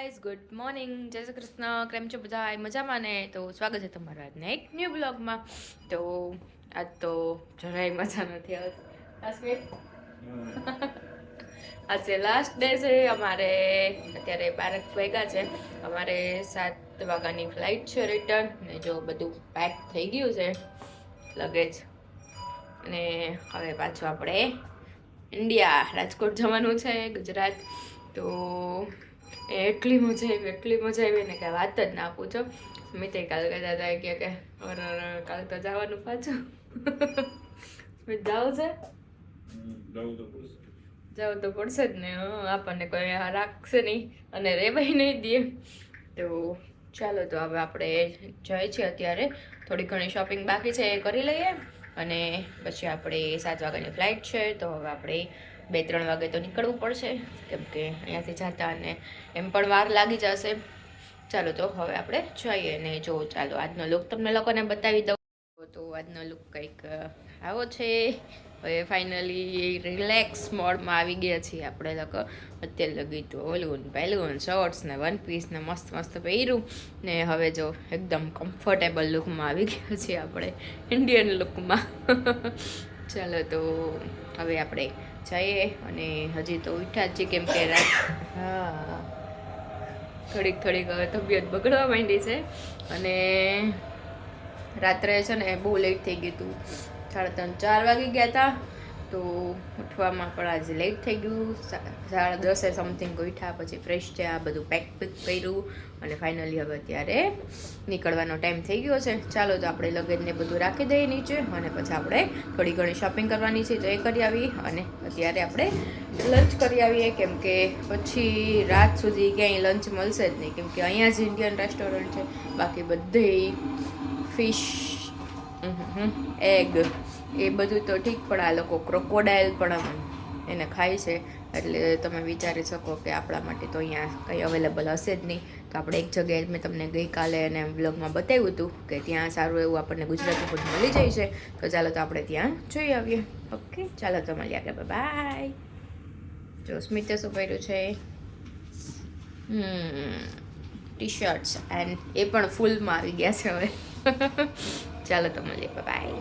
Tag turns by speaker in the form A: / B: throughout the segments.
A: Guys, good morning, જય શ્રી કૃષ્ણ. કેમ છો બધા? મજામાં ને? તો સ્વાગત છે તમારા આજના એક ન્યૂ બ્લોગમાં. તો આજ તો જરાય મજા નથી આવતી. આજે લાસ્ટ ડે છે અમારે. અત્યારે 12 વાગ્યા છે. અમારે 7 વાગ્યાની ફ્લાઇટ છે રિટર્ન. ને જો બધું પેક થઈ ગયું છે લગેજ. અને હવે પાછું આપણે ઇન્ડિયા રાજકોટ જવાનું છે, ગુજરાત. તો એટલી મજા આવી ને કે વાત જ ના પૂછો. સ્મિતે કાલ કહેતા હતા કે કાલ તો જવાનું પાછું. સ્મિત જાવ છે, જવું તો પડશે જ ને. આપણને કોઈ રાખશે નહીં અને રેવાય નહીં દે. તો ચાલો, તો હવે આપણે જઈએ છીએ. અત્યારે થોડી ઘણી શોપિંગ બાકી છે એ કરી લઈએ અને પછી આપણે 7 વાગ્યાની ફ્લાઇટ છે. તો હવે આપણે 2-3 વાગે તો નીકળવું પડશે, કેમ કે અહીંયાથી જતા અને એમ પણ વાર લાગી જશે. ચાલો, તો હવે આપણે જઈએ. ને જો ચાલો આજનો લુક તમને લોકોને બતાવી દઉં. તો આજનો લુક કંઈક આવો છે. હવે ફાઇનલી રિલેક્સ મોડમાં આવી ગયા છીએ આપણે લોકો. અત્યારે લગી તો ઓલું પહેલું શોર્ટ્સ ને વન પીસ ને મસ્ત મસ્ત પહેર્યું ને હવે જો એકદમ કમ્ફર્ટેબલ લુકમાં આવી ગયા છીએ આપણે, ઇન્ડિયન લુકમાં. ચાલો, તો હવે આપણે જઈએ. અને હજી તો ઉઠ્યા જ છીએ, કેમ કે થોડીક હવે તબિયત બગડવા માંડી છે. અને રાત્રે છે ને બહુ લેટ થઈ ગયું હતું. 3:30-4 વાગી ગયા હતા. તો ઉઠવામાં પણ આજે લેટ થઈ ગયું. 10:30 સમથિંગ ઉઠ્યા, પછી ફ્રેશ થયા, બધું પેક કર્યું અને ફાઇનલી હવે અત્યારે નીકળવાનો ટાઈમ થઈ ગયો છે. ચાલો, તો આપણે લગેજને બધું રાખી દઈએ નીચે અને પછી આપણે થોડી ઘણી શોપિંગ કરવાની છે તો એ કરી આવીએ. અને અત્યારે આપણે લંચ કરી આવીએ, કેમ કે પછી રાત સુધી ક્યાંય લંચ મળશે જ નહીં, કેમ કે અહીંયા જ ઇન્ડિયન રેસ્ટોરન્ટ છે. બાકી બધે ફિશ, એગ એ બધું તો ઠીક, પણ આ લોકો ક્રોકોડાઇલ પણ એને ખાય છે. એટલે તમે વિચારી શકો કે આપણા માટે તો અહીંયા કંઈ અવેલેબલ હશે જ નહીં. તો આપણે એક જગ્યાએ મેં તમને ગઈકાલે અને બ્લોગમાં બતાવ્યું હતું કે ત્યાં સારું એવું આપણને ગુજરાતી ફૂડ મળી જાય છે. તો ચાલો, તો આપણે ત્યાં જોઈ આવીએ. ઓકે, ચાલો તો મળીએ આગળ. બાય. જો સ્મિતે શું પહેર્યું છે, ટી શર્ટ્સ, એન્ડ એ પણ ફૂલમાં આવી ગયા છે હવે. ચાલો તો મળીએ. બાય.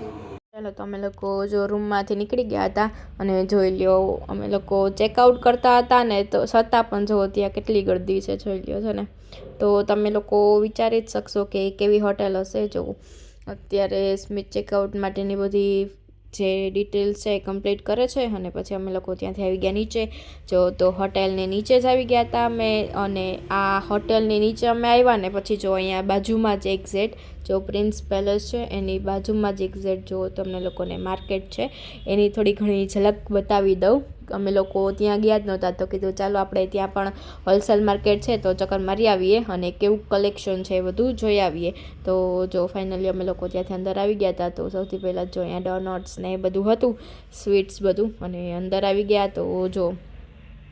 A: ચાલો, તો અમે લોકો જો રૂમમાંથી નીકળી ગયા હતા અને જોઈ લ્યો અમે લોકો ચેકઆઉટ કરતા હતા ને, તો છતાં પણ જો ત્યાં કેટલી ગર્દી છે, જોઈ લ્યો છે ને. તો તમે લોકો વિચારી જ શકશો કે કેવી હોટેલ હશે. જો અત્યારે સ્મિત ચેકઆઉટ માટેની બધી જે ડિટેલ્સ છે એ કમ્પ્લીટ કરે છે અને પછી અમે લોકો ત્યાંથી આવી ગયા નીચે. જો તો હોટેલની નીચે જ આવી ગયા હતા અમે. અને આ હોટેલની નીચે અમે આવ્યા ને પછી જો અહીંયા બાજુમાં જ એક્ઝેક્ટ જો પ્રિન્સ પેલેસ છે એની બાજુમાં જ એક્ઝેક્ટ જો તમને લોકોને માર્કેટ છે એની થોડી ઘણી ઝલક બતાવી દઉં. અમે લોકો ત્યાં ગયા જ નહોતા તો કીધું ચાલો આપણે ત્યાં પણ હોલસેલ માર્કેટ છે તો ચક્કર મારી આવીએ અને કેવું કલેક્શન છે એ બધું જોઈ આવીએ. તો જો ફાઇનલી અમે લોકો ત્યાંથી અંદર આવી ગયા હતા. તો સૌથી પહેલાં જો અહીંયા ડોનટ્સ ને એ બધું હતું, સ્વીટ્સ બધું, અને અંદર આવી ગયા તો જો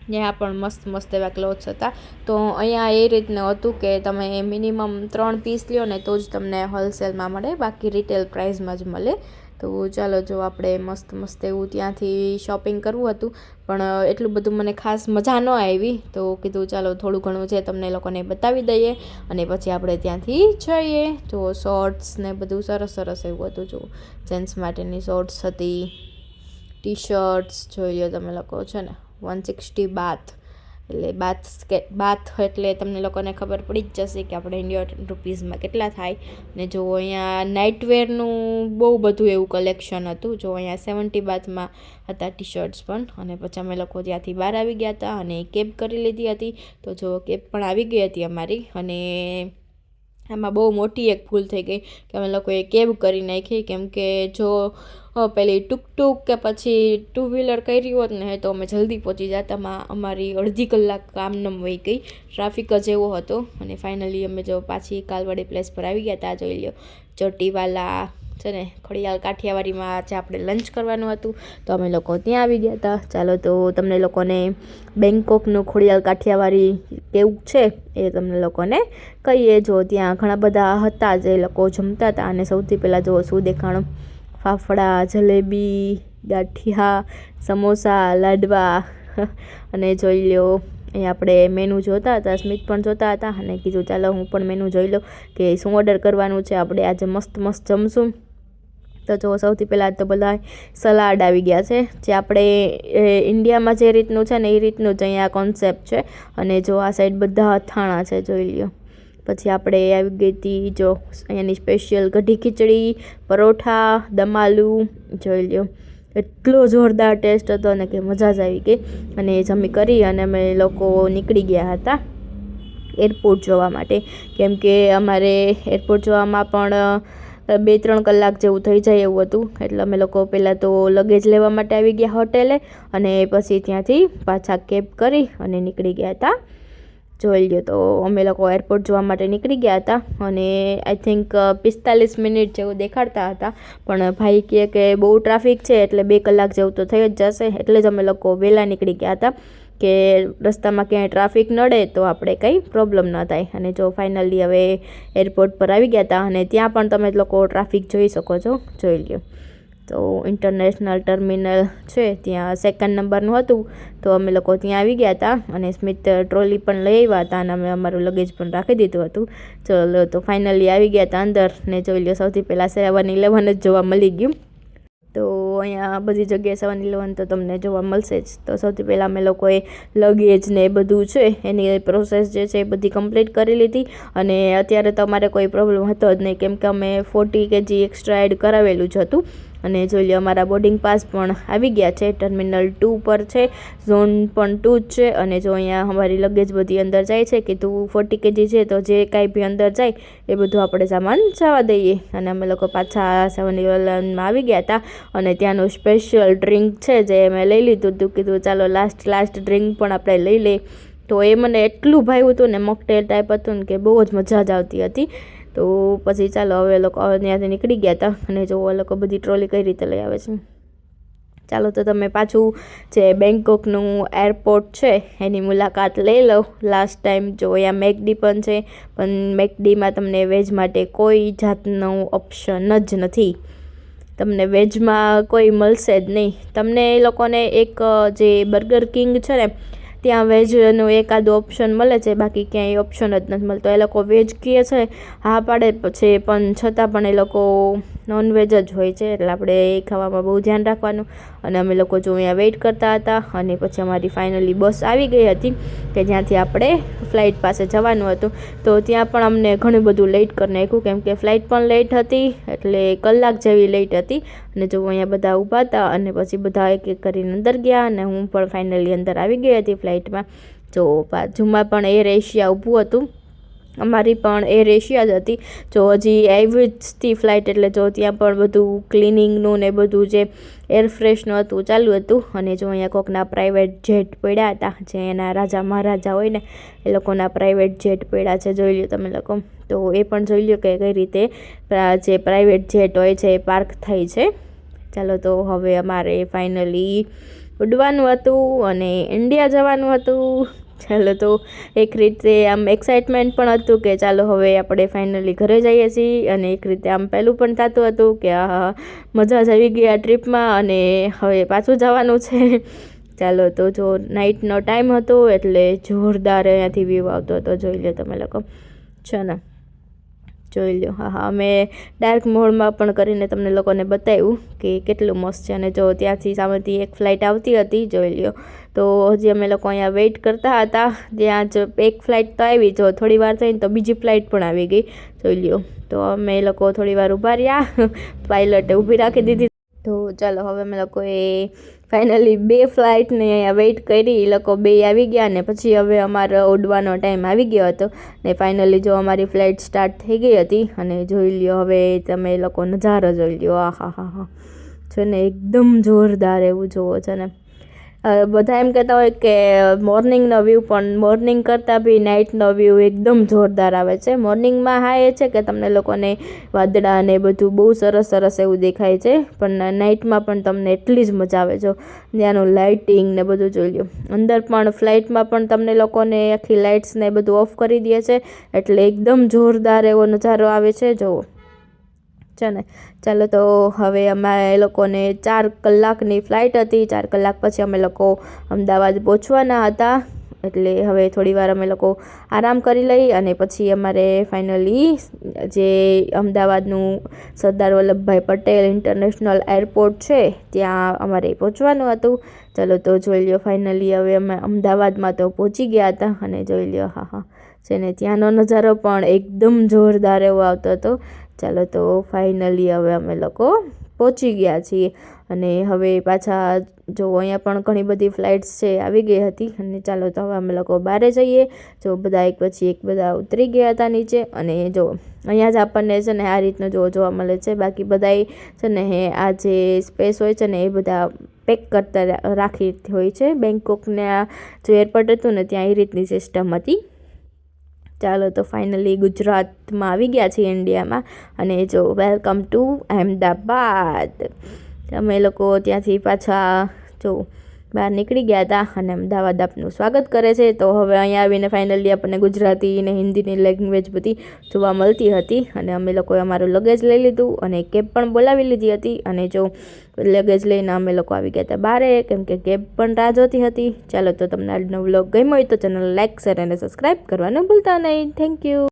A: ત્યાં પણ મસ્ત એવા ક્લોથ્સ હતા. તો અહીંયા એ રીતનું હતું કે તમે મિનિમમ 3 પીસ લ્યો ને તો જ તમને હોલસેલમાં મળે, બાકી રિટેલ પ્રાઇસમાં જ મળે. તો ચાલો, જો આપણે મસ્ત એવું ત્યાંથી શોપિંગ કરવું હતું, પણ એટલું બધું મને ખાસ મજા ન આવી. તો કીધું ચાલો થોડું ઘણું છે તમને લોકોને બતાવી દઈએ અને પછી આપણે ત્યાંથી જઈએ. તો શોર્ટ્સ ને બધું સરસ એવું હતું. જો જેન્ટ્સ માટેની શોર્ટ્સ હતી, ટી શર્ટ્સ જોઈ લો તમે લોકો છે ને. 160 બાથ એટલે બાથ એટલે તમને લોકોને ખબર પડી જ જશે કે આપણે ઇન્ડિયન રૂપીઝમાં કેટલા થાય. ને જો અહીંયા નાઇટવેરનું બહુ બધું એવું કલેક્શન હતું. જો અહીંયા 70 બાથમાં હતા ટી શર્ટ્સ પણ. અને પછી અમે લોકો ત્યાંથી બહાર આવી ગયા હતા અને કેબ કરી લીધી હતી. તો જો કેબ પણ આવી ગઈ હતી અમારી. અને આમાં બહુ મોટી એક ભૂલ થઈ ગઈ કે અમે લોકોએ કેબ કરી નાખી, કેમ કે જો પેલી ટૂંક કે પછી 2 વ્હીલર કરી હોત ને તો અમે જલ્દી પહોંચી જતા. અમારી અડધી કલાક કામનામ વહી ગઈ, ટ્રાફિક જ એવો હતો. અને ફાઇનલી અમે જો પાછી કાલવાડી પ્લેસ પર આવી ગયા હતા. જોઈ લો ચોટીવાલા છે ને, ખોડિયાલ કાઠિયાવાડીમાં આજે આપણે લંચ કરવાનું હતું તો અમે લોકો ત્યાં આવી ગયા હતા. ચાલો, તો તમને લોકોને બેંકોકનું ખોડિયાલ કાઠિયાવાડી કેવું છે એ તમને લોકોને કહીએ. જો ત્યાં ઘણા બધા હતા જે લોકો જમતા હતા અને સૌથી પહેલાં જો શું દેખાણું, ફાફડા, જલેબી, ગાંઠિયા, સમોસા, લાડવા અને જોઈ લો અહીંયા આપણે મેનુ જોતા હતા, સ્મિત પણ જોતા હતા અને કીધું ચાલો હું પણ મેનુ જોઈ લઉં કે શું ઓર્ડર કરવાનું છે. આપણે આજે મસ્ત મસ્ત જમશું. તો જો સૌથી પહેલાં તો બધા સલાડ આવી ગયા છે, જે આપણે ઇન્ડિયામાં જે રીતનું છે ને એ રીતનું જ અહીંયા કોન્સેપ્ટ છે. અને જો આ સાઈડ બધા અથાણા છે, જોઈ લ્યો. પછી આપણે આવી ગઈ હતી જો અહીંયાની સ્પેશિયલ કઢી ખીચડી, પરોઠા, દમ આલુ, જોઈ લ્યો. એટલો જોરદાર ટેસ્ટ હતો ને કે મજા જ આવી ગઈ. અને જમી કરી અને અમે લોકો નીકળી ગયા હતા એરપોર્ટ જોવા માટે, કેમ કે અમારે એરપોર્ટ જોવામાં પણ 2-3 કલાક જેવું થઈ જાય એવું હતું. એટલે અમે લોકો પહેલાં તો લગેજ લેવા માટે આવી ગયા હોટેલે અને પછી ત્યાંથી પાછા કેબ કરી અને નીકળી ગયા હતા. જોઈ લ્યો. તો અમે લોકો એરપોર્ટ જોવા માટે નીકળી ગયા હતા અને આઈ થિંક 45 મિનિટ જેવું દેખાડતા હતા, પણ ભાઈ કહે કે બહુ ટ્રાફિક છે એટલે 2 કલાક જેવું તો થઈ જ જશે. એટલે જ અમે લોકો વહેલા નીકળી ગયા હતા કે રસ્તામાં ક્યાંય ટ્રાફિક નડે તો આપણે કંઈ પ્રોબ્લેમ ન થાય. અને જો ફાઇનલી હવે એરપોર્ટ પર આવી ગયા હતા અને ત્યાં પણ તમે લોકો ટ્રાફિક જોઈ શકો છો, જોઈ લ્યો. તો ઇન્ટરનેશનલ ટર્મિનલ છે ત્યાં 2nd નંબરનું હતું, તો અમે લોકો ત્યાં આવી ગયા હતા અને સ્મિત ટ્રોલી પણ લઈ આવ્યા હતા અને અમે અમારું લગેજ પણ રાખી દીધું હતું. ચલો તો ફાઇનલી આવી ગયા હતા અંદર ને જોઈ લો સૌથી પહેલાં 7-11 જ જોવા મળી ગયું. તો અહીંયા બધી જગ્યાએ 7-11 તો તમને જોવા મળશે જ. તો સૌથી પહેલાં અમે લોકોએ લગેજ ને એ બધું છે એની પ્રોસેસ જે છે એ બધી કમ્પ્લીટ કરી લીધી. અને અત્યારે તો અમારે કોઈ પ્રોબ્લેમ હતો જ નહીં, કેમ કે અમે 40 kg એક્સ્ટ્રા એડ કરાવેલું જ હતું. અને જોઈ લો અમારા બોર્ડિંગ પાસ પણ આવી ગયા છે. ટર્મિનલ 2 પર છે, ઝોન પણ 2 જ છે. અને જો અહીંયા અમારી લગેજ બધી અંદર જાય છે કે તું 40 kg છે તો જે કાંઈ બી અંદર જાય એ બધું આપણે સામાન જવા દઈએ. અને અમે લોકો પાછા 7-11માં આવી ગયા હતા અને ત્યાંનું સ્પેશિયલ ડ્રિંક છે જે મેં લઈ લીધું હતું. કીધું ચાલો લાસ્ટ ડ્રિંક પણ આપણે લઈ લઈએ. તો એ મને એટલું ભાવ્યું હતું ને, મોકટેલ ટાઈપ હતું ને કે બહુ જ મજા જ આવતી હતી. તો પછી ચાલો હવે લોકો ત્યાંથી નીકળી ગયા હતા અને જો એ લોકો બધી ટ્રોલી કઈ રીતે લઈ આવે છે. ચાલો તો તમે પાછું જે બેંકોકનું એરપોર્ટ છે એની મુલાકાત લઈ લો. લાસ્ટ ટાઈમ જો અહીંયા મેકડી પણ છે, પણ મેકડીમાં તમને વેજ માટે કોઈ જાતનું ઓપ્શન જ નથી. તમને વેજમાં કોઈ મળશે જ નહીં. તમને એ લોકોને એક જે બર્ગર કિંગ છે ને ત્યાં વેજનું એકાદું ઓપ્શન મળે છે, બાકી ક્યાંય ઓપ્શન જ નથી મળતો. એ લોકો વેજ કહે છે, હા પાડે પછી, પણ છતાં પણ એ લોકો નોનવેજ જ હોય છે. એટલે આપણે એ ખાવામાં બહુ ધ્યાન રાખવાનું. અને અમે લોકો જો અહીંયા વેઇટ કરતા હતા અને પછી અમારી ફાઇનલી બસ આવી ગઈ હતી કે જ્યાંથી આપણે ફ્લાઇટ પાસે જવાનું હતું. તો ત્યાં પણ અમને ઘણું બધું લેટ કરી નાખ્યું, કેમ કે ફ્લાઇટ પણ લેટ હતી, એટલે કલાક જેવી લેટ હતી. અને જો અહીંયા બધા ઊભા હતા અને પછી બધા એક એક કરીને અંદર ગયા અને હું પણ ફાઇનલી અંદર આવી ગઈ હતી ફ્લાઇટમાં. જો બાજુમાં પણ એર એશિયા ઊભું હતું, અમારી પણ એર એશિયા જ હતી. જો હજી આવી જ હતી ફ્લાઇટ, એટલે જો ત્યાં પણ બધું ક્લિનિંગનું ને બધું જે એર ફ્રેશનું હતું ચાલુ હતું. અને જો અહીંયા કોકના પ્રાઇવેટ જેટ પડ્યા હતા, જે એના રાજા મહારાજા હોય ને એ લોકોના પ્રાઇવેટ જેટ પડ્યા છે, જોઈ લો તમે લોકો. તો એ પણ જોઈ લો કે કઈ રીતે જે પ્રાઇવેટ જેટ હોય છે એ પાર્ક થાય છે. ચાલો તો હવે અમારે ફાઇનલી ઉડવાનું હતું અને ઇન્ડિયા જવાનું હતું. ચાલો તો એક રીતે આમ એક્સાઇટમેન્ટ પણ હતું કે ચાલો હવે આપણે ફાઇનલી ઘરે જઈએ છીએ, અને એક રીતે આમ પહેલું પણ થતું હતું કે મજા જ આવી ગઈ આ ટ્રીપમાં અને હવે પાછું જવાનું છે. ચાલો તો જો નાઇટનો ટાઈમ હતો એટલે જોરદાર અહીંયાથી વ્યૂ આવતો હતો, જોઈ લો તમે લોકો છે ને, જોઈ લો. હા અમે ડાર્ક મોડમાં પણ કરીને તમને લોકોને બતાવ્યું કે કેટલું મસ્ત છે. અને જો ત્યાંથી સામેથી એક ફ્લાઇટ આવતી હતી, જોઈ લો. તો હજી અમે લોકો અહીંયા વેઇટ કરતા હતા, ત્યાં જ એક ફ્લાઇટ તો આવી, જો થોડી વાર થઈને તો બીજી ફ્લાઇટ પણ આવી ગઈ, જોઈ લો. તો અમે લોકો થોડી વાર ઊભા રહ્યા, પાયલટે ઊભી રાખી દીધી. તો ચાલો હવે અમે લોકોએ ફાઇનલી 2 ફ્લાઇટને અહીંયા વેઇટ કરી, એ લોકો 2 આવી ગયા ને પછી હવે અમારો ઉડવાનો ટાઈમ આવી ગયો હતો. ને ફાઇનલી જો અમારી ફ્લાઇટ સ્ટાર્ટ થઈ ગઈ હતી અને જોઈ લ્યો હવે તમે લોકો નજારો જોઈ લ્યો. હા છે ને એકદમ જોરદાર એવું જોવો છે ને. બધા એમ કહેતા હોય કે મોર્નિંગનો વ્યૂ, પણ મોર્નિંગ કરતાં બી નાઇટનો વ્યૂ એકદમ જોરદાર આવે છે. મોર્નિંગમાં હા એ છે કે તમને લોકોને વાદળા ને બધું બહુ સરસ એવું દેખાય છે, પણ નાઇટમાં પણ તમને એટલી જ મજા આવે. જો ત્યાંનું લાઇટિંગ ને બધું જોઈ લો. અંદર પણ ફ્લાઇટમાં પણ તમને લોકોને આખી લાઇટ્સ ને બધું ઓફ કરી દે છે, એટલે એકદમ જોરદાર એવો નજારો આવે છે, જુઓ છે ને. ચાલો તો હવે અમારે લોકોને 4 કલાકની ફ્લાઇટ હતી. 4 કલાક પછી અમે લોકો અમદાવાદ પહોંચવાના હતા. એટલે હવે થોડી વાર અમે લોકો આરામ કરી લઈ અને પછી અમારે ફાઇનલી જે અમદાવાદનું સરદાર વલ્લભભાઈ પટેલ ઇન્ટરનેશનલ એરપોર્ટ છે ત્યાં અમારે પહોંચવાનું હતું. ચાલો તો જોઈ લ્યો ફાઇનલી હવે અમે અમદાવાદમાં તો પહોંચી ગયા હતા અને જોઈ લ્યો હા છે ને ત્યાંનો નજારો પણ એકદમ જોરદાર એવો આવતો હતો. ચાલો તો ફાઇનલી હવે અમે લોકો પહોંચી ગયા છીએ અને હવે પાછા જો અહીંયા પણ ઘણી બધી ફ્લાઇટ્સ છે આવી ગઈ હતી અને ચાલો તો હવે અમે લોકો બહાર જઈએ. જો બધા એક પછી એક બધા ઉતરી ગયા હતા નીચે અને જો અહીંયા જ આપણને છે ને આ રીતનું જોવા મળે છે. બાકી બધાય છે ને આ જે સ્પેસ હોય છે ને એ બધા પેક કરતા રાખી હોય છે. બેંકોકના જે એરપોર્ટ હતું ને ત્યાં એ રીતની સિસ્ટમ હતી. ચાલો તો ફાઇનલી ગુજરાતમાં આવી ગયા છીએ ઇન્ડિયામાં અને જો વેલકમ ટુ અહેમદાબાદ. અમે લોકો ત્યાંથી પાછા જો બહાર નીકળી ગયા હતા અને અમદાવાદ આપનું સ્વાગત કરે છે. તો હવે અહીંયા આવીને ફાઇનલી આપણને ગુજરાતી અને હિન્દીની લેંગ્વેજ બધી જોવા મળતી હતી અને અમે લોકોએ અમારું લગેજ લઈ લીધું અને કેબ પણ બોલાવી લીધી હતી અને જો લગેજ લઈને અમે લોકો આવી ગયા હતા બહાર કેમ કે કેબ પણ રાહ જોતી હતી. ચાલો તો તમને આજનો વ્લોગ ગમ્યો હોય તો ચેનલ લાઇક શેર અને સબસ્ક્રાઈબ કરવાનું ભૂલતા નહીં. Thank you.